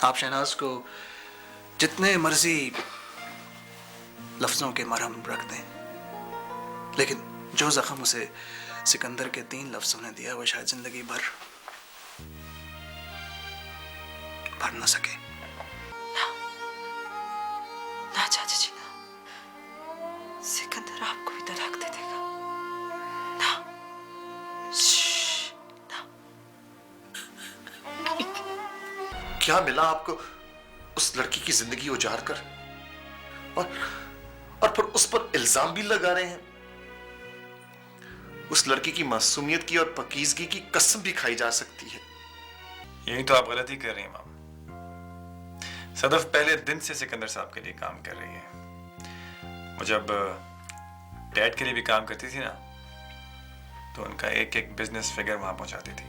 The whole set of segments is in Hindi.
आप शहनाज को जितने मर्जी लफ्जों के मरहम रख दें, लेकिन जो जख्म उसे सिकंदर के 3 लफ्जों ने दिया वो शायद जिंदगी भर भर न सके। ना चाचा जी ना, सिकंदर आपको भी तलाक दे देगा ना। ना। क्या मिला आपको उस लड़की की जिंदगी उजाड़ कर, और फिर उस पर इल्जाम भी लगा रहे हैं। उस लड़की की मासूमियत की और पाकीज़गी की कसम भी खाई जा सकती है। यही तो आप गलती कर रही हैं मामा। सदफ पहले दिन से सिकंदर साहब के लिए काम कर रही है। वो जब डैड के लिए भी काम करती थी ना, तो उनका एक एक बिजनेस फिगर वहां पहुंचाती थी।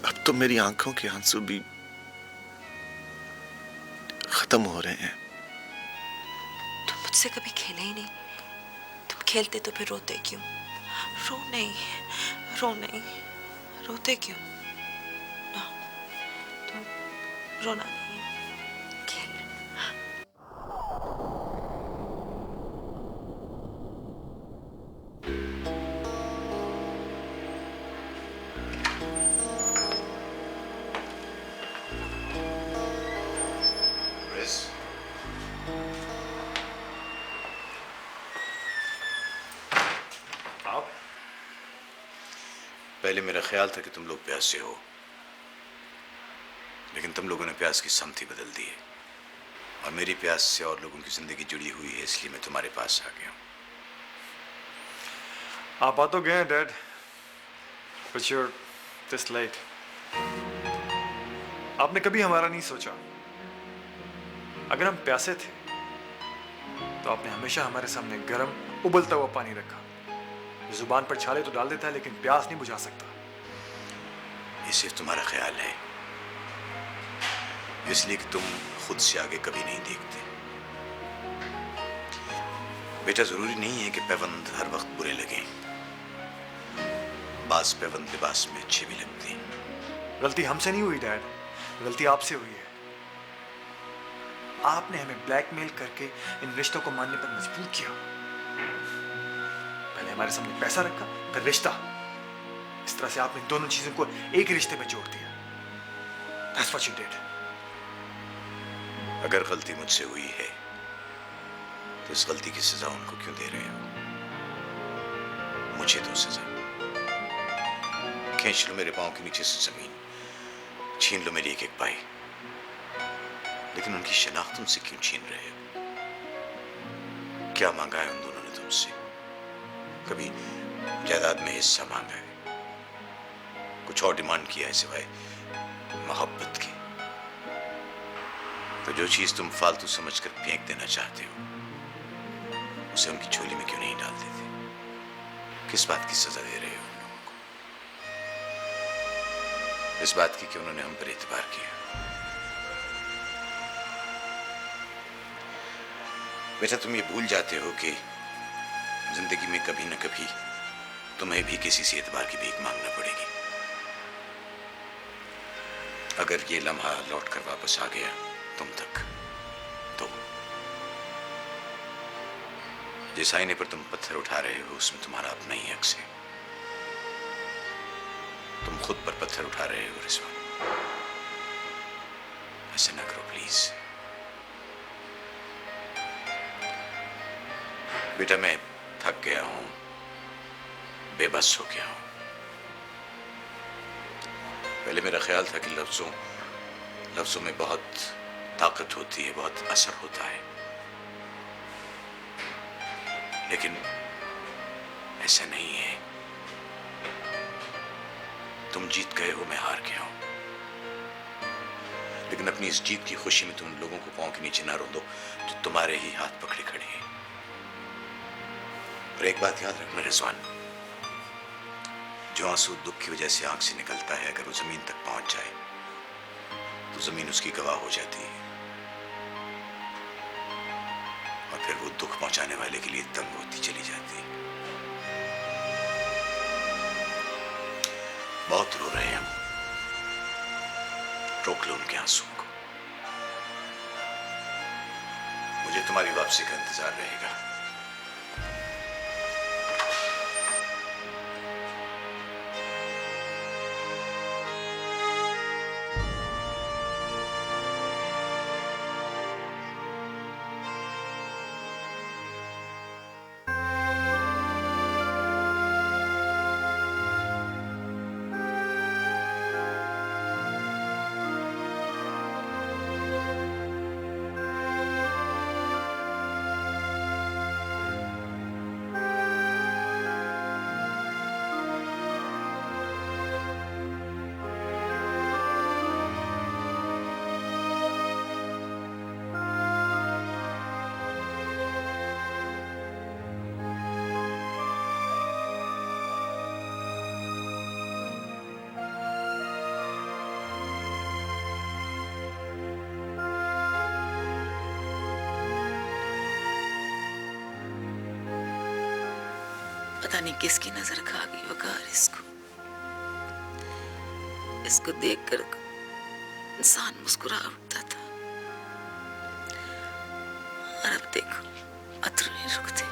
अब तो मेरी आंखों के आंसू भी खत्म हो रहे हैं। तुम मुझसे कभी खेले ही नहीं। तुम खेलते तो फिर रोते क्यों? रो नहीं, रो नहीं, रोते क्यों? ना, तुम रोना नहीं है, खेल। पहले मेरा ख्याल था कि तुम लोग प्यासे हो, लेकिन तुम लोगों ने प्यास की समती बदल दी है, और मेरी प्यास से और लोगों की जिंदगी जुड़ी हुई है, इसलिए मैं तुम्हारे पास आ गया हूं। आप आ तो गए हैं dad, but you're this late. आपने कभी हमारा नहीं सोचा। अगर हम प्यासे थे तो आपने हमेशा हमारे सामने गर्म उबलता हुआ पानी रखा। जुबान पर छाले तो डाल देता है, लेकिन प्यास नहीं बुझा सकता। ये सिर्फ तुम्हारा ख्याल है, इसलिए कि तुम खुद से आगे कभी नहीं देखते। बेटा, जरूरी नहीं है कि पैबंद हर वक्त बुरे लगे। बास पैबंद लिबास में अच्छे भी लगते हैं। गलती हमसे नहीं हुई डैड, गलती आपसे हुई है। आपने हमें ब्लैकमेल करके इन रिश्तों को मानने पर मजबूर किया। पहले हमारे सामने पैसा रखा, फिर रिश्ता। इस तरह से आपने दोनों चीजों को एक ही रिश्ते में जोड़ दिया। That's what you did. अगर गलती मुझसे हुई है तो इस गलती की सजा उनको क्यों दे रहे हो? मुझे तो सजा। खींच लो मेरे पांव के नीचे से जमीन, छीन लो मेरी एक एक पाई, लेकिन उनकी शनाख्त उनसे क्यों छीन रहे हो? क्या मांगा है उन दोनों ने तुमसे? कभी जायदाद में हिस्सा मांगा है? कुछ और डिमांड किया है सिवाय मोहब्बत के? तो जो चीज तुम फालतू समझकर फेंक देना चाहते हो, उसे उनकी झोली में क्यों नहीं डाल देते? किस बात की सजा दे रहे हो उन लोगों को? इस बात की कि उन्होंने हम पर एतबार किया। बेटा, तुम ये भूल जाते हो कि जिंदगी में कभी न कभी तुम्हें भी किसी से एतबार की भीख मांगना पड़ेगी। अगर ये लम्हा लौट कर वापस आ गया तुम तक, तो जिस आईने पर तुम पत्थर उठा रहे हो उसमें तुम्हारा अपना ही अक्स है। तुम खुद पर पत्थर उठा रहे हो रिजवान। ऐसा ना करो प्लीज। बेटा, मैं थक गया हूं, बेबस हो गया हूं। पहले मेरा ख्याल था कि लफ्जों में बहुत ताकत होती है, बहुत असर होता है, लेकिन ऐसा नहीं है। तुम जीत गए हो, मैं हार गया हूं, लेकिन अपनी इस जीत की खुशी में तुम लोगों को पांव के नीचे ना रोंदो जो तुम्हारे ही हाथ पकड़े खड़े हैं। और एक बात याद रखना रिजवान, जो आंसू दुख की वजह से आंख से निकलता है, अगर वो जमीन तक पहुंच जाए तो जमीन उसकी गवाह हो जाती है, और फिर वो दुख पहुंचाने वाले के लिए तंग होती चली जाती है। बहुत रो रहे हैं हम, रोक लो उनके आंसू को। मुझे तुम्हारी वापसी का इंतजार रहेगा। पता नहीं किसकी नजर खा गई वकार इसको। इसको देखकर इंसान मुस्कुरा उठता था, और अब देखो अथरू नहीं रुकते।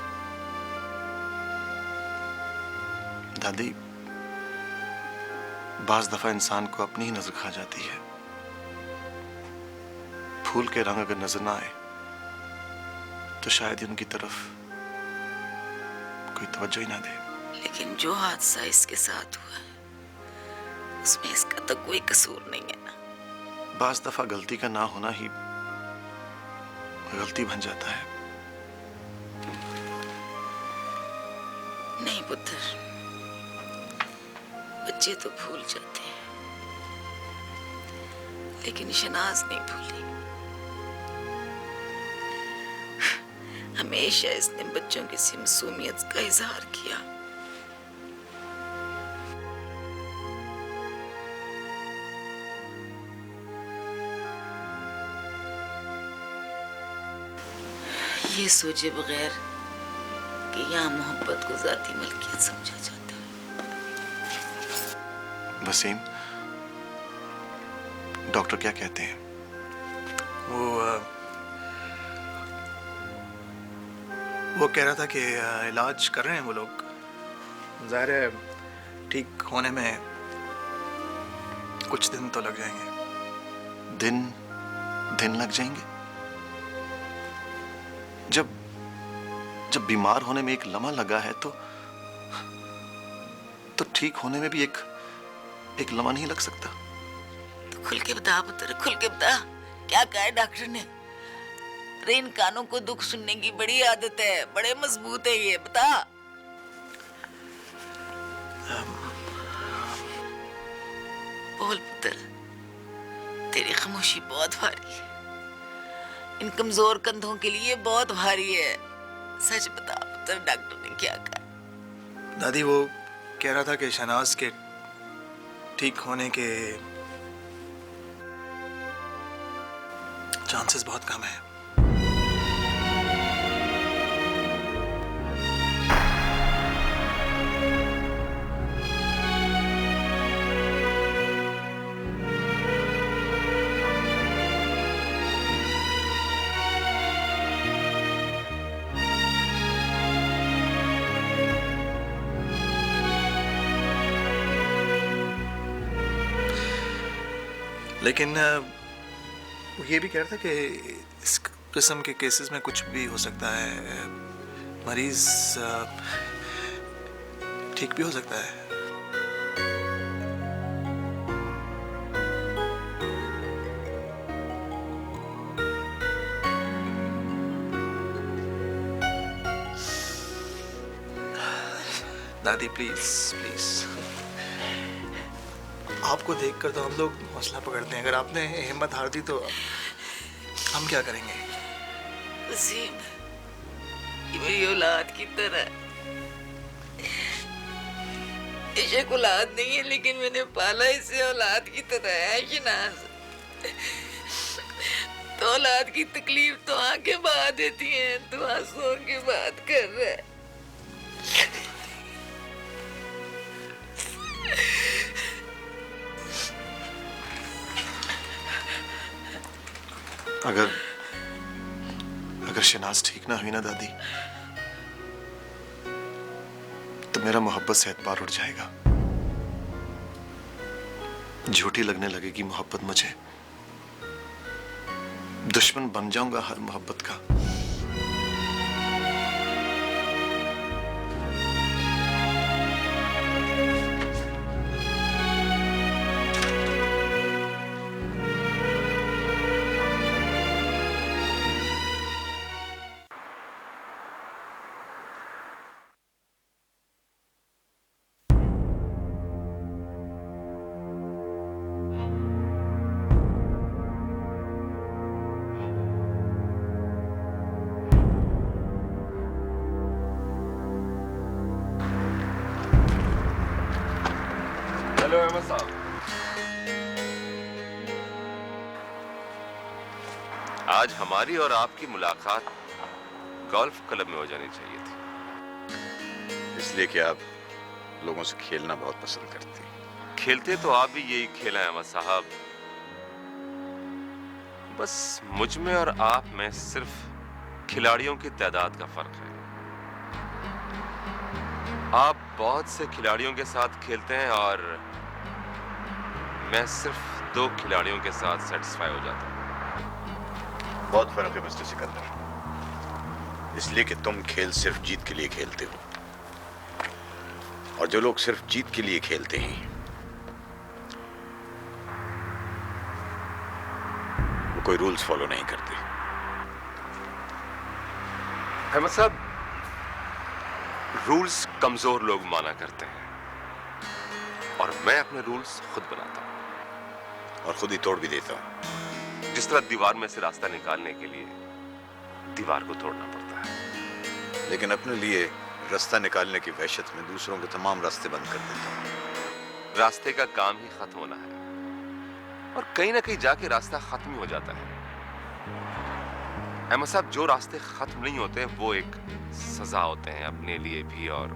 दादी, बाज दफा इंसान को अपनी ही नजर खा जाती है। फूल के रंग अगर नजर ना आए तो शायद ही उनकी तरफ कोई तवज्जो ही ना दे। लेकिन जो हादसा इसके साथ हुआ है उसमें इसका तो कोई कसूर नहीं है ना। बाज दफा गलती का ना होना ही गलती बन जाता है। नहीं पुत्र, बच्चे तो भूल जाते हैं, लेकिन शनाज नहीं भूली। हमेशा इसने बच्चों की सी मासूमियत का इजहार किया। ये सोचे बगैर कि यहाँ मोहब्बत को जाती मलकियत समझा जाता है। वसीम, डॉक्टर क्या कहते हैं? वो कह रहा था कि इलाज कर रहे हैं वो लोग। ज़ाहिर है ठीक होने में कुछ दिन तो लग जाएंगे। दिन लग जाएंगे? जब बीमार होने में एक लम्हा लगा है तो ठीक होने में भी एक लम्हा नहीं लग सकता। तो खुल के बता पुत्र, खुल के बता, क्या कहा है डॉक्टर ने? अरे इन कानों को दुख सुनने की बड़ी आदत है, बड़े मजबूत है ये, बता। बोल पुत्र, तेरी खामोशी बहुत भारी है, इन कमजोर कंधों के लिए बहुत भारी है। सच बता पुत्र, डॉक्टर ने क्या कहा? दादी, वो कह रहा था कि शनाज के ठीक होने के चांसेस बहुत कम है। लेकिन वो ये भी कह रहा था कि इस किस्म के केसेस में कुछ भी हो सकता है। मरीज ठीक भी हो सकता है। दादी प्लीज प्लीज, आपको देखकर तो हम लोग हौसला पकड़ते हैं। अगर आपने हिम्मत हार दी तो हम क्या करेंगे? वसीम, ये मेरी औलाद की तरह, बेशक औलाद नहीं है लेकिन मैंने पाला इसे औलाद की तरह है शनाज। तो औलाद की तकलीफ तो आंखें बहा देती हैं, तो आंसुओं की बात कर रहा है। अगर शनाज ठीक ना हुई ना दादी, तो मेरा मोहब्बत से एतबार उड़ जाएगा। झूठी लगने लगेगी मोहब्बत मुझे। दुश्मन बन जाऊंगा हर मोहब्बत का। हेलो अहमद साहब। आज हमारी और आपकी मुलाकात गोल्फ क्लब में हो जानी चाहिए थी। इसलिए कि आप लोगों से खेलना बहुत पसंद करते हैं। खेलते तो आप भी यही खेल हैं अहमद साहब, बस मुझ में और आप में सिर्फ खिलाड़ियों की तादाद का फर्क है। आप बहुत से खिलाड़ियों के साथ खेलते हैं और मैं सिर्फ 2 खिलाड़ियों के साथ सेटिस्फाई हो जाता हूं। बहुत फर्क है मिस्टर सिकंदर। इसलिए कि तुम खेल सिर्फ जीत के लिए खेलते हो, और जो लोग सिर्फ जीत के लिए खेलते हैं वो कोई रूल्स फॉलो नहीं करते। अहमद साहब, रूल्स कमजोर लोग माना करते हैं और मैं अपने रूल्स खुद बनाता हूं और खुद ही तोड़ भी देता हूं। जिस तरह दीवार में से रास्ता निकालने के लिए दीवार को तोड़ना पड़ता है, लेकिन अपने लिए रास्ता निकालने की वहशत में दूसरों के तमाम रास्ते बंद कर देता हूं। रास्ते का काम ही खत्म होना है और कहीं ना कहीं जाके रास्ता खत्म ही हो जाता है। अहमद साहब, जो रास्ते खत्म नहीं होते वो एक सजा होते हैं, अपने लिए भी और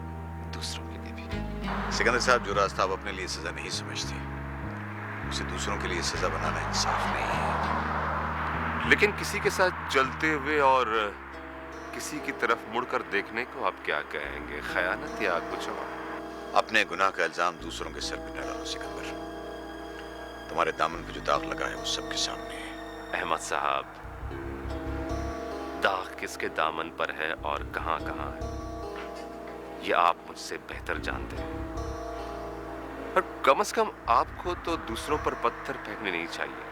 दूसरों के लिए भी। सिकंदर साहब, जो रास्ता आप अपने लिए सजा नहीं समझते उसे दूसरों के लिए सजा बनाना इंसाफ नहीं है। लेकिन किसी के साथ चलते हुए और किसी की तरफ मुड़कर देखने को आप क्या कहेंगे? खयानत या कुछ और? अपने गुनाह का इल्जाम दूसरों के सर पे न डालो सिकंदर। तुम्हारे दामन पे जो दाग लगा है वो सबके सामने है। अहमद साहब, दाग किसके दामन पर है और कहां कहां है, ये आप मुझसे बेहतर जानते हैं। और कम से कम आपको तो दूसरों पर पत्थर फेंकने नहीं चाहिए।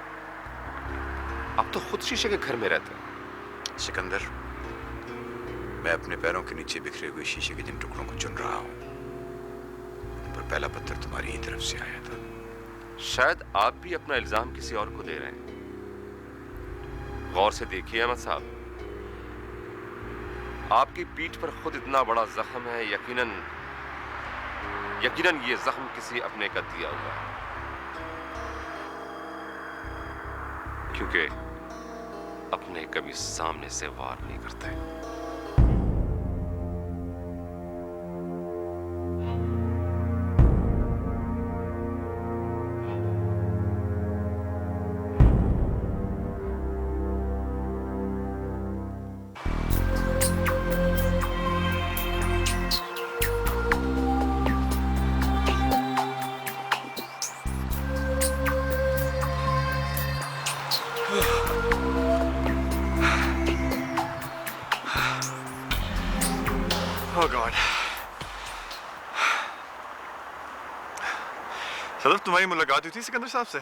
आप तो खुद शीशे के घर में रहते हैं। सिकंदर, मैं अपने पैरों के नीचे बिखरे हुए शीशे के जिन टुकड़ों को चुन रहा हूं, उन पर पहला पत्थर तुम्हारी ही तरफ से आया था। शायद आप भी अपना इल्जाम किसी और को दे रहे हैं। गौर से देखिए अहमद साहब, आपकी पीठ पर खुद इतना बड़ा जख्म है। यकीनन ये जख्म किसी अपने का दिया हुआ है, क्योंकि अपने कभी सामने से वार नहीं करते। Oh God. सदफ, तुम्हारी मुलाकात हुई थी सिकंदर साहब से?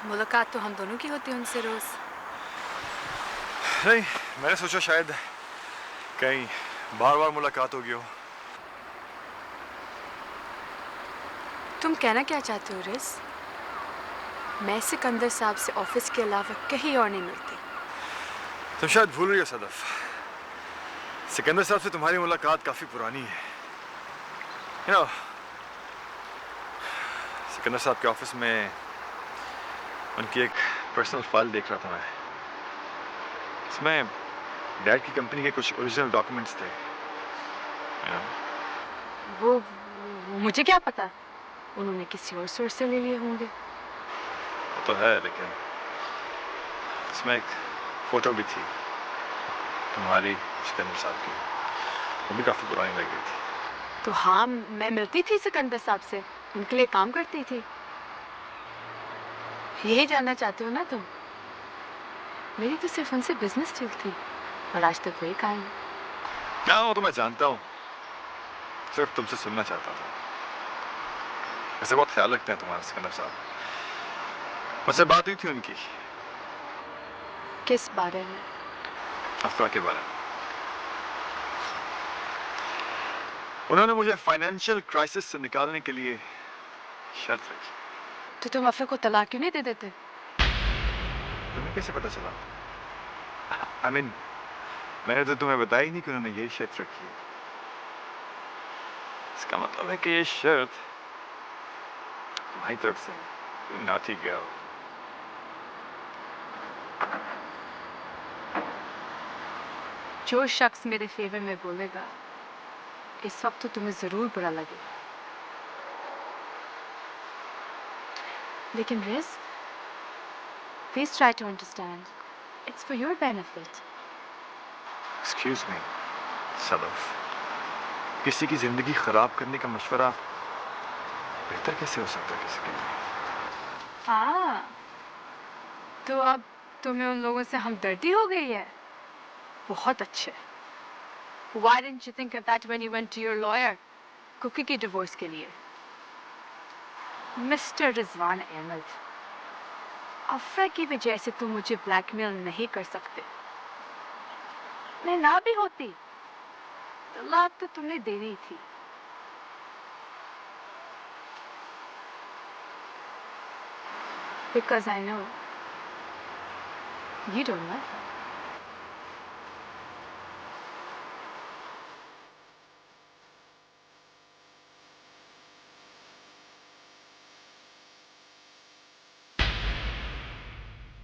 मुलाकात तो हम दोनों की होती है उनसे रोज। नहीं, मैंने सोचा शायद कहीं बार बार मुलाकात होगी हो। तुम कहना क्या चाहते हो रिस? मैं सिकंदर साहब से ऑफिस के अलावा कहीं और नहीं मिलती। तुम शायद भूल रही हो सदफ, सिकंदर साहब से तुम्हारी मुलाकात काफी पुरानी है। You know, सिकंदर साहब के ऑफिस में उनकी एक पर्सनल फाइल देख रहा था मैं। इसमें डैड की कंपनी के कुछ ओरिजिनल डॉक्यूमेंट्स थे। You know? वो मुझे क्या पता, उन्होंने किसी और सोर्स से ले लिए होंगे। वो तो है, लेकिन इसमें एक फोटो भी थी तुम्हारी सिकंदर साहब की, वो भी काफी पुरानी लग रही थी। तो हाँ, मैं मिलती थी सिकंदर साहब से, उनके लिए काम करती थी। यही जानना चाहते हो ना तुम? मेरी तो सिर्फ उनसे बिजनेस डील थी और आज तक वही कायम है। हाँ, वो तो मैं जानता हूँ, सिर्फ तुमसे सुनना चाहता था। वैसे बहुत ख्याल रखते हैं तुम्हारा सिकंदर साहब। मुझसे बात हुई थी उनकी। किस बारे में? अफरा के बारे में। उन्होंने मुझे फाइनेंशियल क्राइसिस से निकालने के लिए शर्त रखी। तो तुम अफरा को तलाक क्यों नहीं दे देते? तुम्हें कैसे पता चला? I mean, मैंने तो तुम्हें बताया ही नहीं कि उन्होंने ये शर्त रखी है। इसका मतलब है कि ये शर्त तुम्हारी तरफ से नॉटी गर्ल। जो शख्स मेरे फेवर में बोलेगा, इस वक्त तो तुम्हें जरूर बुरा लगेगा, लेकिन Riz, please try to understand, it's for your benefit. Excuse me, Sadaf. किसी की जिंदगी खराब करने का मशवरा बेहतर कैसे हो सकता है किसी के लिए? हाँ, तो अब तुम्हें उन लोगों से हमदर्दी हो गई है? बहुत अच्छे। Why didn't you think of that when you went to your lawyer? Cookie की डिवोर्स के लिए। मिस्टर रिजवान अहमद, अफरा की वजह से तुम मुझे ब्लैकमेल नहीं कर सकते। मैं ना भी होती, तलाक तो तुमने देनी थी। Because I know you don't love her.